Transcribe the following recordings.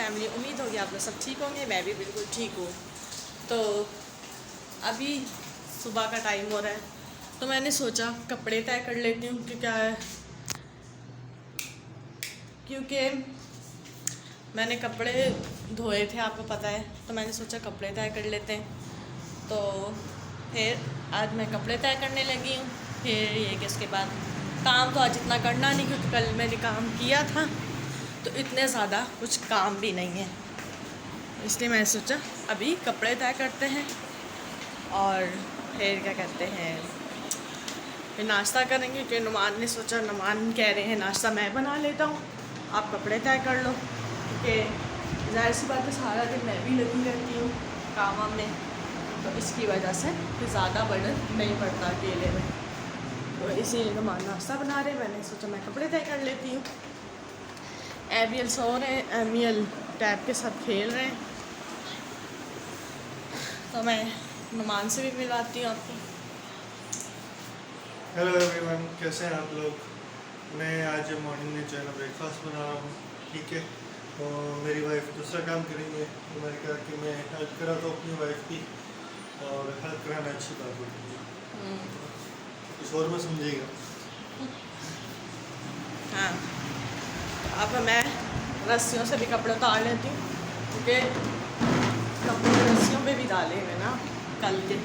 Family, उम्मीद होगी आप लोग सब ठीक होंगे। मैं भी बिल्कुल ठीक हूँ। तो अभी सुबह का टाइम हो रहा है, तो मैंने सोचा कपड़े तय कर लेती हूँ कि क्या है, क्योंकि मैंने कपड़े धोए थे आपको पता है, तो मैंने सोचा कपड़े तय कर लेते हैं। तो फिर आज मैं कपड़े तय करने लगी हूँ। फिर ये कि इसके बाद काम तो आज इतना करना नहीं, क्योंकि कल मैंने काम किया था तो इतने ज़्यादा कुछ काम भी नहीं है, इसलिए मैंने सोचा अभी कपड़े तय करते हैं और फिर क्या कहते हैं, फिर नाश्ता करेंगे। कि नुमान ने सोचा, नुमान कह रहे हैं नाश्ता मैं बना लेता हूँ, आप कपड़े तय कर लो, क्योंकि ज़ाहिर सी बात है सारा दिन मैं भी लगी रहती हूँ काम में, तो इसकी वजह से फिर ज़्यादा बर्डन नहीं पड़ता अकेले में। तो इसीलिए नुमान नाश्ता बना रहे, मैंने सोचा मैं कपड़े तय कर लेती हूँ। एबियल सो रहे हैं, एमियल टैब के साथ खेल रहे हैं, तो मैं नुमान से भी मिलाती हूँ आपको। हेलो एवरीवन, कैसे हैं आप लोग। मैं आज मॉर्निंग में जो है ना ब्रेकफास्ट बना रहा हूँ, ठीक है। तो मेरी वाइफ दूसरा काम करेंगे, तो मैंने कहा कि मैं हेल्प करा तो अपनी वाइफ की, और हेल्प कराना अच्छी बात होती है, कुछ और में समझेगा। हाँ, अब मैं रस्सियों से भी कपड़े उतार लेती हूँ, क्योंकि कपड़े रस्सियों पे भी डाले हुए ना कल के,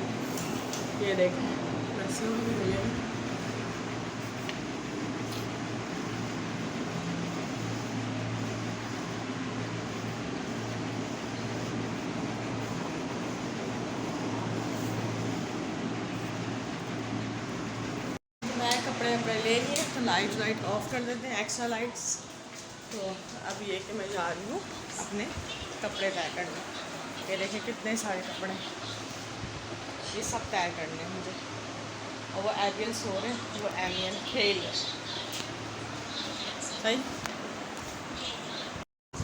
ये देखें रस्सियों पे भी मिले हैं। मैं कपड़े ले लिए, तो लाइट ऑफ कर देते हैं, एक्स्ट्रा लाइट्स। तो अब ये कि मैं जा रही हूँ अपने कपड़े तय करने। ये देखें कितने सारे कपड़े, ये सब तय करने हैं मुझे। और वो एबियल सो रहे हैं, वो एमियल खेल रहे हैं। सही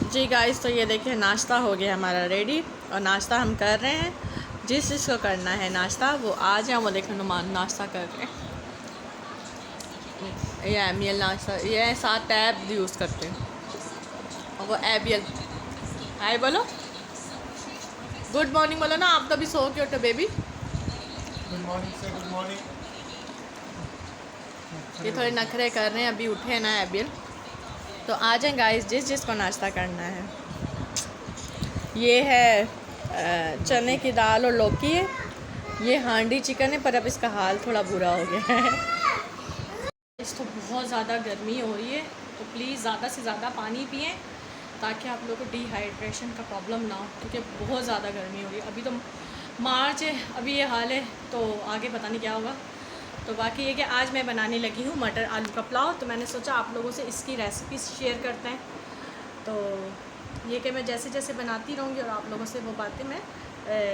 जी गाइस, तो ये देखें नाश्ता हो गया हमारा रेडी, और नाश्ता हम कर रहे हैं। जिस जिसको करना है नाश्ता वो आ जाए। वो देखें नुमान नाश्ता कर रहे हैं, ये एमियल नाश्ता, ये साथ टैब यूज़ करते हैं, और वो एबियल हाय बोलो, गुड मॉर्निंग बोलो ना, आप तो अभी सो के उठो बेबी। गुड मॉर्निंग से गुड मॉर्निंग। ये थोड़े नखरे कर रहे हैं, अभी उठे ना एबियल। तो आ जाए गाइस, जिस जिसको नाश्ता करना है। ये है चने की दाल और लौकी है, ये हांडी चिकन है, पर अब इसका हाल थोड़ा बुरा हो गया है। इस तो बहुत ज़्यादा गर्मी हो रही है, तो प्लीज़ ज़्यादा से ज़्यादा पानी पिएं, ताकि आप लोगों को डिहाइड्रेशन का प्रॉब्लम ना हो, क्योंकि बहुत ज़्यादा गर्मी हो रही है। अभी तो मार्च है, अभी ये हाल है, तो आगे पता नहीं क्या होगा। तो बाकी ये कि आज मैं बनाने लगी हूँ मटर आलू का पुलाव, तो मैंने सोचा आप लोगों से इसकी रेसिपी शेयर करते हैं। तो ये कि मैं जैसे जैसे बनाती रहूँगी और आप लोगों से वो बातें मैं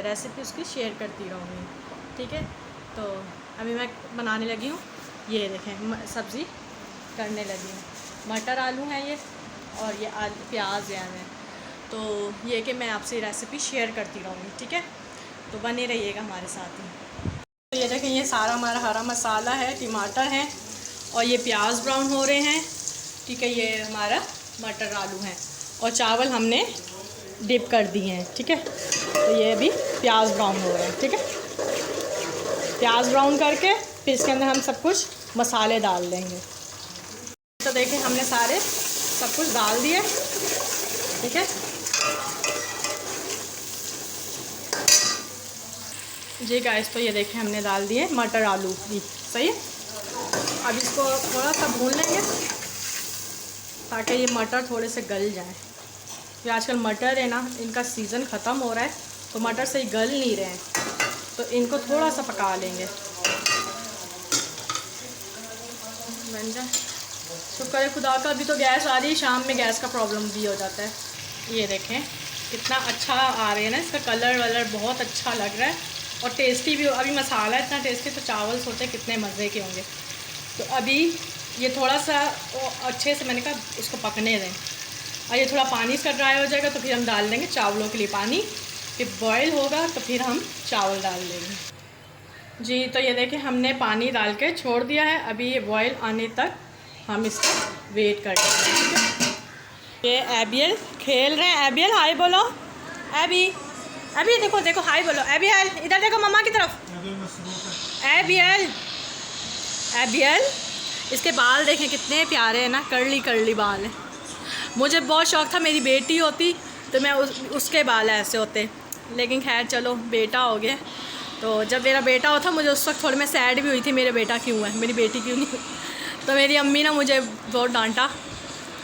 रेसिपी उसकी शेयर करती रहूँगी, ठीक है। तो अभी मैं बनाने लगी हूँ, ये देखें सब्ज़ी करने लगी हूँ। मटर आलू हैं ये, और ये आलू प्याज हैं। तो ये कि मैं आपसे रेसिपी शेयर करती रहूँगी, ठीक है। तो बने रहिएगा हमारे साथ ही। तो ये देखें, ये सारा हमारा हरा मसाला है, टमाटर हैं, और ये प्याज ब्राउन हो रहे हैं, ठीक है। ये हमारा मटर आलू हैं, और चावल हमने डिप कर दिए हैं, ठीक है। तो ये अभी प्याज ब्राउन हो रहे हैं, ठीक है। प्याज ब्राउन करके फिर इसके अंदर हम सब कुछ मसाले डाल देंगे। तो देखें हमने सारे सब कुछ डाल दिए, ठीक है जी गाइस। तो ये देखें हमने डाल दिए मटर आलू भी, सही है। अब इसको थोड़ा सा भून लेंगे, ताकि ये मटर थोड़े से गल जाएं। ये आजकल मटर है ना, इनका सीज़न ख़त्म हो रहा है, तो मटर से गल नहीं रहे हैं, तो इनको थोड़ा सा पका लेंगे। बन जाए, शुक्र है खुदा का, अभी तो गैस आ रही है, शाम में गैस का प्रॉब्लम भी हो जाता है। ये देखें कितना अच्छा आ रहे हैं ना, इसका कलर वलर बहुत अच्छा लग रहा है, और टेस्टी भी। अभी मसाला इतना टेस्टी, तो चावल सोचे कितने मज़े के होंगे। तो अभी ये थोड़ा सा अच्छे से मैंने कहा इसको पकने दें, और ये थोड़ा पानी इसका ड्राई हो जाएगा, तो फिर हम डाल देंगे चावलों के लिए पानी। फिर बॉयल होगा तो फिर हम चावल डाल देंगे जी। तो ये देखें हमने पानी डाल के छोड़ दिया है, अभी ये बॉयल आने तक हम इसका वेट कर लेंगे, ठीक है। ये एबियल खेल रहे हैं। एबियल हाय बोलो। एबी अभी देखो देखो हाय बोलो। एबियल इधर देखो मम्मा की तरफ। एबियल एबियल इसके बाल देखें कितने प्यारे हैं ना, कर्ली कर्ली बाल हैं। मुझे बहुत शौक था मेरी बेटी होती तो मैं उसके बाल ऐसे होते, लेकिन खैर चलो बेटा हो गया। तो जब मेरा बेटा होता मुझे उस वक्त थोड़ी मैं सैड भी हुई थी, मेरा बेटा क्यों है, मेरी बेटी क्यों नहीं। तो मेरी अम्मी ने मुझे बहुत डांटा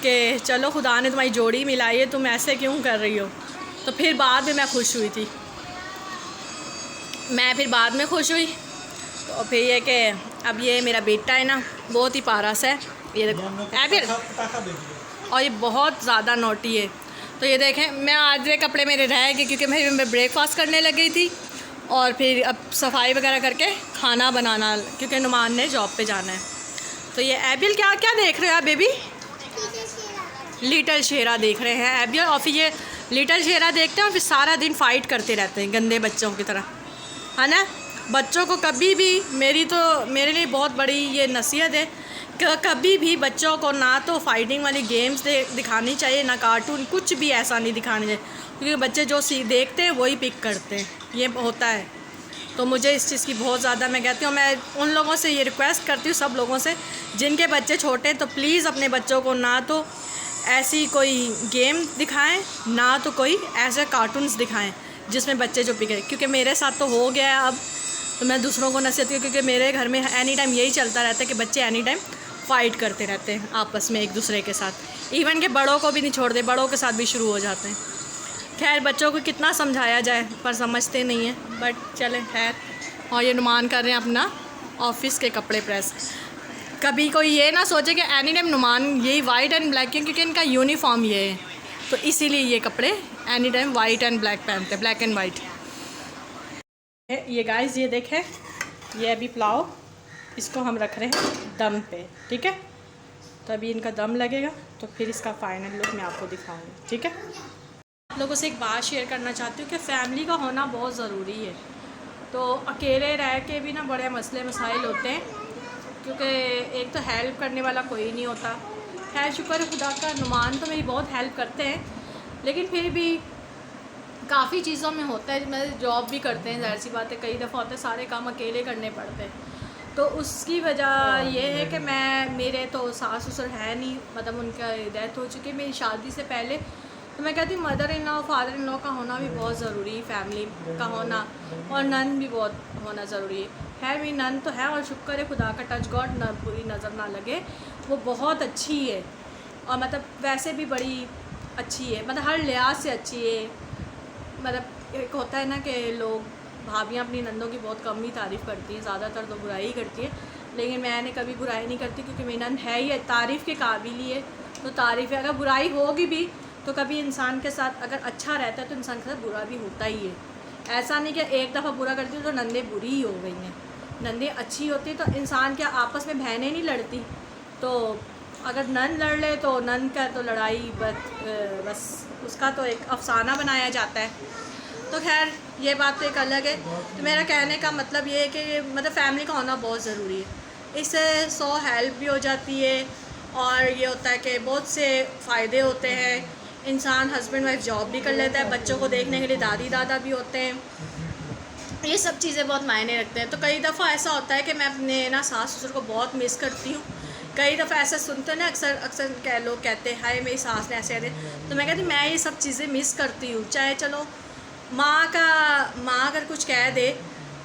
कि चलो खुदा ने तुम्हारी जोड़ी मिलाई है, तुम ऐसे क्यों कर रही हो। तो फिर बाद में मैं खुश हुई थी, मैं फिर बाद में खुश हुई। तो फिर ये कि अब ये मेरा बेटा है ना बहुत ही पारस है, ये देखो एबियल, और ये बहुत ज़्यादा नोटी है। तो ये देखें मैं आज ये कपड़े मेरे रह गए क्योंकि मैं ब्रेकफास्ट करने लग गई थी और फिर अब सफाई वगैरह करके खाना बनाना, क्योंकि नुमान ने जॉब पे जाना है। तो ये एबियल क्या क्या देख रहे हो आप बेबी? लिटिल शेरा देख रहे हैं एबियल। और फिर ये लिटिल शेरा देखते हैं और फिर सारा दिन फाइट करते रहते हैं गंदे बच्चों की तरह, है ना। बच्चों को कभी भी मेरे लिए बहुत बड़ी ये नसीहत है कि कभी भी बच्चों को ना तो फाइटिंग वाली गेम्स दिखानी चाहिए, ना कार्टून, कुछ भी ऐसा नहीं दिखाना चाहिए, क्योंकि बच्चे जो देखते हैं वही पिक करते हैं, ये होता है। तो मुझे इस चीज़ की बहुत ज़्यादा मैं कहती हूँ, मैं उन लोगों से ये रिक्वेस्ट करती हूँ, सब लोगों से जिनके बच्चे छोटे हैं, तो प्लीज़ अपने बच्चों को ना तो ऐसी कोई गेम दिखाएं, ना तो कोई ऐसे कार्टून्स दिखाएं जिसमें बच्चे जो पिके। क्योंकि मेरे साथ तो हो गया है अब, तो मैं दूसरों को नसीहत की, क्योंकि मेरे घर में एनी टाइम यही चलता रहता है कि बच्चे एनी टाइम फ़ाइट करते रहते हैं आपस में एक दूसरे के साथ। इवन के बड़ों को भी नहीं छोड़ते, बड़ों के साथ भी शुरू हो जाते हैं। खैर बच्चों को कितना समझाया जाए, पर समझते नहीं हैं, बट चलें खैर। और ये नुमान कर रहे हैं अपना ऑफिस के कपड़े प्रेस। कभी कोई ये ना सोचे कि एनी टाइम नुमान यही वाइट एंड ब्लैक, क्योंकि इनका यूनिफॉर्म ये है, तो इसीलिए ये कपड़े any time white and black पहनते हैं, ब्लैक एंड वाइट। ये गाइस ये देखें, ये अभी पुलाव इसको हम रख रहे हैं दम पे, ठीक है। तो अभी इनका दम लगेगा तो फिर इसका फाइनल लुक मैं आपको दिखाऊंगी, ठीक है। आप लोगों से एक बात शेयर करना चाहती हूँ कि फ़ैमिली का होना बहुत ज़रूरी है। तो अकेले रह के भी ना बड़े मसले मसाइल होते हैं, क्योंकि एक तो हेल्प करने वाला कोई नहीं होता। खैर शुक्र खुदा का, नुमान तो मेरी बहुत हेल्प करते हैं, लेकिन फिर भी काफ़ी चीज़ों में होता है, मैं जॉब भी करते हैं, ज़ाहिर सी बात है, कई दफ़ा होता है सारे काम अकेले करने पड़ते हैं। तो उसकी वजह ये है कि मेरे तो सास ससुर है नहीं, मतलब उनका डेथ हो चुकी है मेरी शादी से पहले। तो मैं कहती हूँ mother in law father in law का होना भी बहुत ज़रूरी है, फैमिली का होना, और नन भी बहुत होना ज़रूरी है। मेरी नन तो है और शुक्र है खुदा का, टच गॉड न बुरी नज़र ना लगे, वो बहुत अच्छी है, और मतलब वैसे भी बड़ी अच्छी है, मतलब हर लिहाज से अच्छी है। मतलब एक होता है ना कि लोग भाभियाँ अपनी नंदों की बहुत कम ही तारीफ़ करती हैं, ज़्यादातर तो बुराई ही करती है, लेकिन मैंने कभी बुराई नहीं करती, क्योंकि मेरी नंद है ही तारीफ़ के काबिल ही है, तो तारीफ़ है। अगर बुराई होगी भी तो कभी इंसान के साथ अगर अच्छा रहता है तो इंसान के साथ बुरा भी होता ही है। ऐसा नहीं कि एक दफ़ा बुरा करती हूँ तो नंदे बुरी ही हो गई हैं, नंदे अच्छी होती तो इंसान क्या आपस में बहनें नहीं लड़ती। तो अगर नंद लड़ ले तो नंद का तो लड़ाई बस उसका तो एक अफसाना बनाया जाता है। तो खैर ये बात तो एक अलग है। तो मेरा कहने का मतलब ये है कि मतलब फैमिली का होना बहुत ज़रूरी है, इससे 100 हेल्प भी हो जाती है, और ये होता है कि बहुत से फ़ायदे होते हैं। इंसान हस्बैंड वाइफ जॉब भी कर लेता है, बच्चों को देखने के लिए दादी दादा भी होते हैं, ये सब चीज़ें बहुत मायने रखते हैं। तो कई दफ़ा ऐसा होता है कि मैं अपने ना सास ससुर को बहुत मिस करती हूँ। कई दफ़ा ऐसा सुनते हैं ना, अक्सर लोग कहते हैं हाय मेरी सास ने ऐसे कहते, तो मैं कहती मैं ये सब चीज़ें मिस करती हूँ। चाहे चलो माँ अगर कुछ कह दे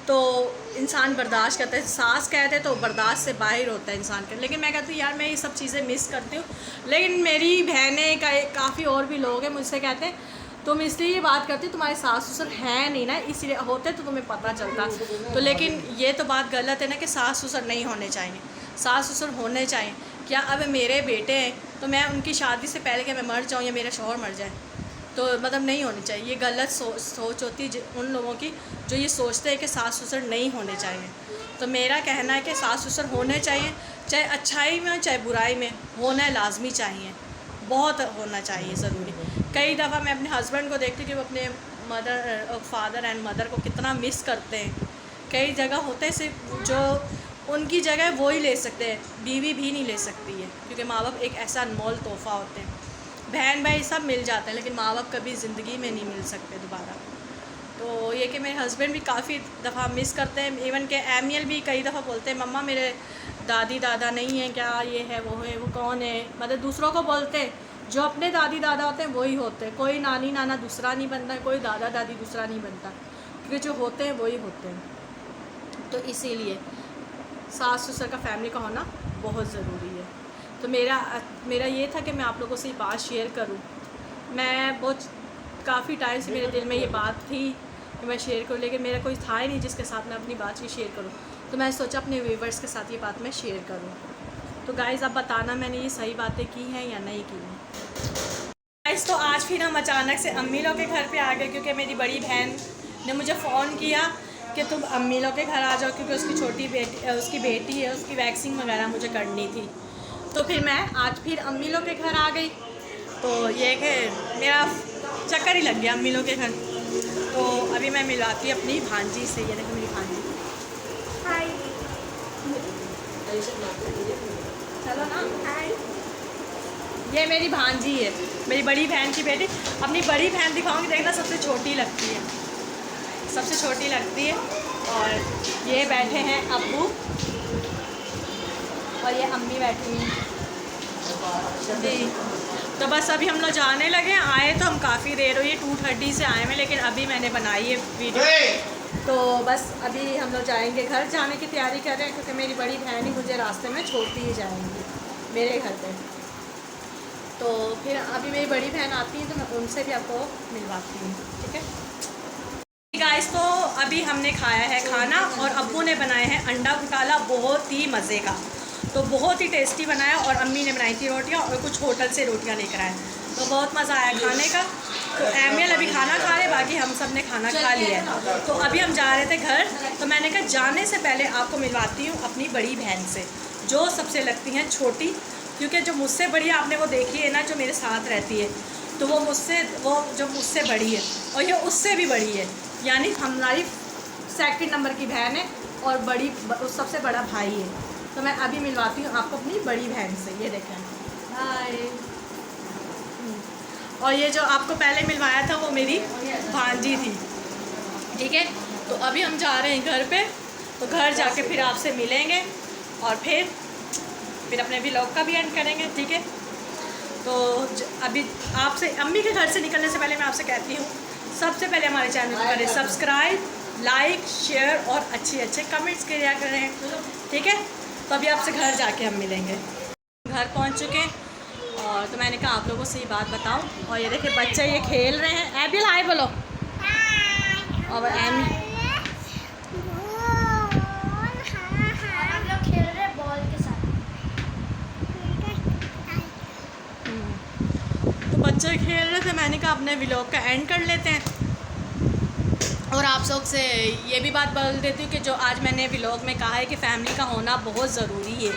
तो इंसान बर्दाश्त करता है, सास कह दे तो बर्दाश्त से बाहर होता है इंसान का। लेकिन मैं कहती हूँ यार मैं ये सब चीज़ें मिस करती हूँ। लेकिन मेरी बहनें काफ़ी और भी लोग हैं मुझसे कहते हैं तुम इसलिए ये बात करती तुम्हारे सास ससुर हैं नहीं ना, इसलिए होते तो तुम्हें पता चलता। तो लेकिन ये तो बात गलत है ना कि सास ससुर नहीं होने चाहिए, सास ससुर होने चाहिए। क्या अब मेरे बेटे हैं तो मैं उनकी शादी से पहले क्या मैं मर जाऊँ या मेरा शौहर मर जाए, तो मतलब नहीं होनी चाहिए। ये गलत सोच होती है उन लोगों की जो ये सोचते हैं कि सास ससुर नहीं होने चाहिए। तो मेरा कहना है कि सास ससुर होने चाहिए, चाहे अच्छाई में चाहे बुराई में, होना लाजमी चाहिए, बहुत होना चाहिए ज़रूरी। कई दफ़ा मैं अपने हस्बैंड को देखती हूँ कि वो अपने फादर एंड मदर को कितना मिस करते हैं। कई जगह होते हैं सिर्फ जो उनकी जगह वो ही ले सकते हैं, बीवी भी नहीं ले सकती है, क्योंकि माँ बाप एक ऐसा अनमोल तोहफ़ा होते हैं। बहन भाई सब मिल जाते हैं, लेकिन माँ बाप कभी ज़िंदगी में नहीं मिल सकते दोबारा। तो ये कि मेरे हस्बैंड भी काफ़ी दफ़ा मिस करते हैं, इवन के एमियल भी कई दफ़ा बोलते हैं मम्मा मेरे दादी दादा नहीं है क्या, ये है वो कौन है, मतलब दूसरों को बोलते हैं, जो अपने दादी दादा होते हैं वही होते हैं, कोई नानी नाना दूसरा नहीं बनता, कोई दादा दादी दूसरा नहीं बनता, क्योंकि जो होते हैं वही होते हैं। तो इसीलिए सास ससुर का फैमिली का होना बहुत ज़रूरी है। तो मेरा ये था कि मैं आप लोगों से ये बात शेयर करूं। मैं बहुत काफ़ी टाइम से मेरे दिल में ये बात थी कि मैं शेयर करूं, लेकिन मेरा कोई था ही नहीं जिसके साथ मैं अपनी बात ये शेयर करूं। तो मैं सोचा अपने व्यूवर्स के साथ ये बात मैं शेयर करूं। तो गाइज़ अब बताना मैंने ये सही बातें की हैं या नहीं की हैं। गाइज़ तो आज फिर हम अचानक से अम्मी लोग के घर पे आ गए, क्योंकि मेरी बड़ी बहन ने मुझे फ़ोन किया कि तुम अम्मी लोग के घर आ जाओ, क्योंकि उसकी बेटी है, उसकी वैक्सीन वगैरह मुझे करनी थी। तो फिर मैं आज फिर अम्मी लोग के घर आ गई। तो ये कि मेरा चक्कर ही लग गया अम्मी लोग के घर। तो अभी मैं मिलवाती अपनी भांजी से। ये देखो मेरी भांजी, हाय, चलो ना, हाय। ये मेरी भांजी है, मेरी बड़ी बहन की बेटी। अपनी बड़ी बहन दिखाऊंगी, देखना सबसे छोटी लगती है, सबसे छोटी लगती है। और ये बैठे हैं अब्बू और ये अम्मी बैठी हैं जी। तो बस अभी हम लोग जाने लगे। आए तो हम काफ़ी देर हुई, 2:30 से आए हैं, लेकिन अभी मैंने बनाई है वीडियो। तो बस अभी हम लोग जाएंगे घर, जाने की तैयारी कर रहे हैं, क्योंकि मेरी बड़ी बहन ही मुझे रास्ते में छोड़ती ही जाएंगी मेरे घर पे। तो फिर अभी मेरी बड़ी बहन आती है तो मैं उनसे भी आपको मिलवाती हूँ, ठीक है गाइस। तो अभी हमने खाया है खाना और अब्बू ने बनाया है अंडा घोटाला, बहुत ही मज़े का, तो बहुत ही टेस्टी बनाया। और अम्मी ने बनाई थी रोटियां और कुछ होटल से रोटियां लेकर आए, तो बहुत मज़ा आया खाने का। तो एमियल अभी खाना खा रहे, बाकी हम सब ने खाना खा लिया है। तो अभी हम जा रहे थे घर, तो मैंने कहा जाने से पहले आपको मिलवाती हूँ अपनी बड़ी बहन से, जो सबसे लगती हैं छोटी, क्योंकि जो मुझसे बड़ी आपने वो देखी है ना, जो मेरे साथ रहती है, तो वो जो मुझसे बड़ी है और ये उससे भी बड़ी है, यानी हमारी सेकंड नंबर की बहन है और सबसे बड़ा भाई है। तो मैं अभी मिलवाती हूँ आपको अपनी बड़ी बहन से। ये देखें, हाय। और ये जो आपको पहले मिलवाया था वो मेरी भांजी थी, ठीक है। तो अभी हम जा रहे हैं घर पे, तो घर जाके फिर आपसे मिलेंगे और फिर अपने व्लॉग का भी एंड करेंगे, ठीक है। तो अभी आपसे अम्मी के घर से निकलने से पहले मैं आपसे कहती हूँ, सबसे पहले हमारे चैनल को करें सब्सक्राइब, लाइक, शेयर और अच्छे कमेंट्स किया करें, ठीक है। तो अभी आपसे घर जाके हम मिलेंगे। घर पहुँच चुके हैं और तो मैंने कहा आप लोगों से ये बात बताऊँ। और ये देखिए बच्चे ये खेल रहे हैं। एबिल हाय बोलो। और एमी बच्चे खेल रहे थे, मैंने कहा अपने व्लॉग का एंड कर लेते हैं। और आप लोग से ये भी बात बोल देती हूँ कि जो आज मैंने व्लॉग में कहा है कि फैमिली का होना बहुत ज़रूरी है,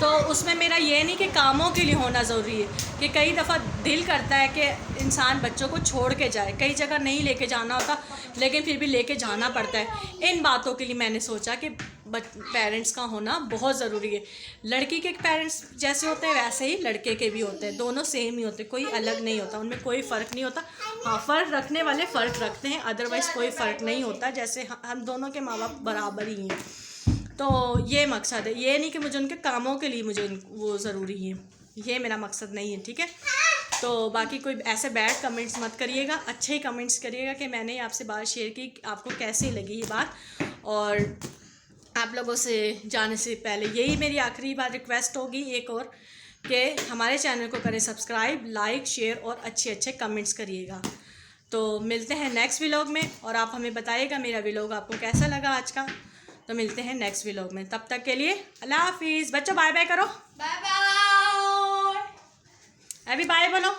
तो उसमें मेरा ये नहीं कि कामों के लिए होना ज़रूरी है, कि कई दफ़ा दिल करता है कि इंसान बच्चों को छोड़ के जाए, कई जगह नहीं लेके जाना होता लेकिन फिर भी लेके जाना पड़ता है। इन बातों के लिए मैंने सोचा कि पेरेंट्स का होना बहुत ज़रूरी है। लड़की के पेरेंट्स जैसे होते हैं वैसे ही लड़के के भी होते हैं, दोनों सेम ही होते हैं, कोई अलग नहीं होता, उनमें कोई फ़र्क नहीं होता। हाँ, फ़र्क रखने वाले फ़र्क रखते हैं, अदरवाइज़ कोई फ़र्क नहीं होता, जैसे हम दोनों के माँ बाप बराबर ही हैं। तो ये मकसद है, ये नहीं कि मुझे उनके कामों के लिए मुझे वो ज़रूरी है, ये मेरा मकसद नहीं है, ठीक है। तो बाकी कोई ऐसे बैड कमेंट्स मत करिएगा, अच्छे ही कमेंट्स करिएगा कि मैंने आपसे बात शेयर की, आपको कैसी लगी ये बात। और आप लोगों से जाने से पहले यही मेरी आखिरी बार रिक्वेस्ट होगी एक और, कि हमारे चैनल को करें सब्सक्राइब, लाइक, शेयर और अच्छे कमेंट्स करिएगा। तो मिलते हैं नेक्स्ट व्लॉग में और आप हमें बताइएगा मेरा व्लॉग आपको कैसा लगा आज का। तो मिलते हैं नेक्स्ट व्लॉग में, तब तक के लिए अल्लाह हाफिज़। बच्चों बाय बाय करो, बाय बाय, अभी बाय बोलो,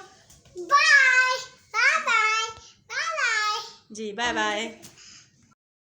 बाय बाय बाय बाय जी, बाय बाय।